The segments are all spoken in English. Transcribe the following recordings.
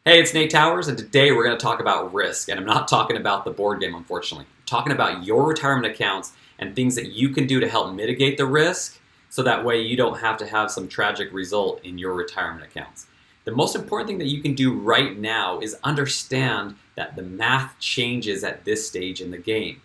Hey, it's Nate Towers, and today we're going to talk about risk. And I'm not talking about the board game, unfortunately. I'm talking about your retirement accounts and things that you can do to help mitigate the risk so that way you don't have to have some tragic result in your retirement accounts. The most important thing that you can do right now is understand that the math changes at this stage in the game.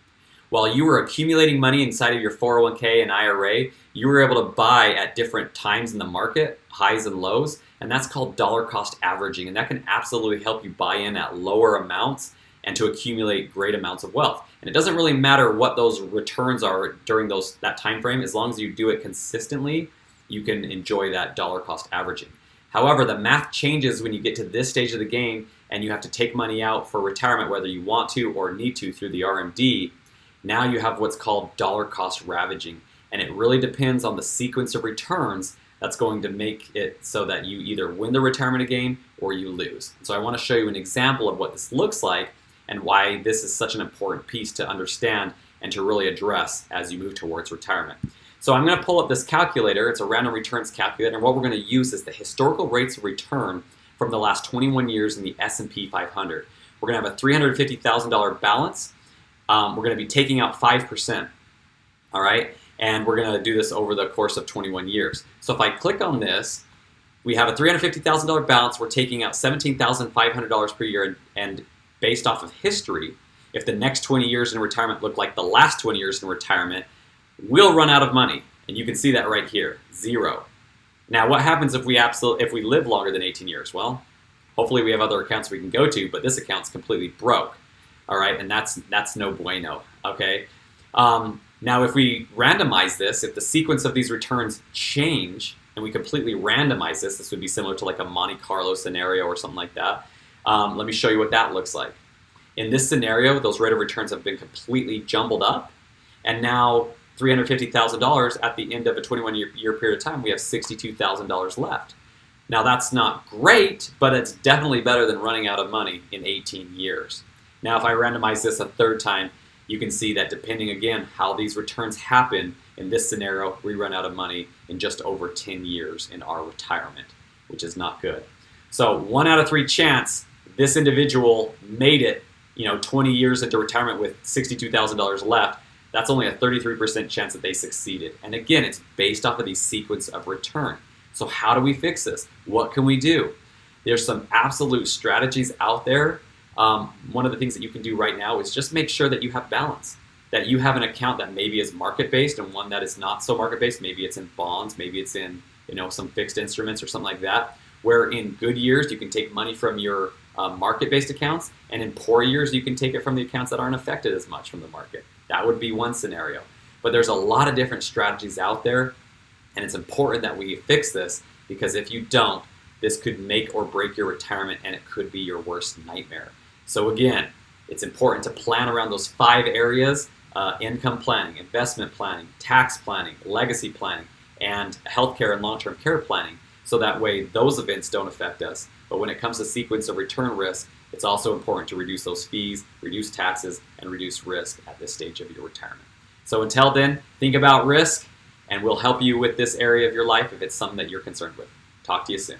While you were accumulating money inside of your 401k and IRA, you were able to buy at different times in the market, highs and lows, and that's called dollar cost averaging, and that can absolutely help you buy in at lower amounts and to accumulate great amounts of wealth. And it doesn't really matter what those returns are during that time frame, as long as you do it consistently, you can enjoy that dollar cost averaging. However, the math changes when you get to this stage of the game and you have to take money out for retirement, whether you want to or need to through the RMD. Now you have what's called dollar cost ravaging, and it really depends on the sequence of returns that's going to make it so that you either win the retirement game or you lose. So I want to show you an example of what this looks like and why this is such an important piece to understand and to really address as you move towards retirement. So I'm going to pull up this calculator. It's a random returns calculator, and what we're going to use is the historical rates of return from the last 21 years in the S&P 500. We're going to have a $350,000 balance. We're going to be taking out 5%, all right? And we're going to do this over the course of 21 years. So if I click on this, we have a $350,000 balance. We're taking out $17,500 per year, and based off of history, if the next 20 years in retirement look like the last 20 years in retirement, we'll run out of money. And you can see that right here, 0. Now, what happens if we live longer than 18 years? Well, hopefully we have other accounts we can go to, but this account's completely broke. All right, and that's no bueno, okay? Now, if we randomize this, if the sequence of these returns change, and we completely randomize this would be similar to like a Monte Carlo scenario or something like that. Let me show you what that looks like. In this scenario, those rate of returns have been completely jumbled up, and now $350,000 at the end of a 21-year period of time, we have $62,000 left. Now, that's not great, but it's definitely better than running out of money in 18 years. Now, if I randomize this a third time, you can see that depending, again, how these returns happen, in this scenario, we run out of money in just over 10 years in our retirement, which is not good. So 1 out of 3 chance this individual made it, 20 years into retirement with $62,000 left. That's only a 33% chance that they succeeded. And again, it's based off of the sequence of return. So how do we fix this? What can we do? There's some absolute strategies out there. One of the things that you can do right now is just make sure that you have balance, that you have an account that maybe is market-based and one that is not so market-based. Maybe it's in bonds, maybe it's in some fixed instruments or something like that, where in good years you can take money from your market-based accounts, and in poor years you can take it from the accounts that aren't affected as much from the market. That would be one scenario. But there's a lot of different strategies out there, and it's important that we fix this, because if you don't, this could make or break your retirement, and it could be your worst nightmare. So again, it's important to plan around those 5 areas: income planning, investment planning, tax planning, legacy planning, and healthcare and long-term care planning, so that way those events don't affect us. But when it comes to sequence of return risk, it's also important to reduce those fees, reduce taxes, and reduce risk at this stage of your retirement. So until then, think about risk, and we'll help you with this area of your life if it's something that you're concerned with. Talk to you soon.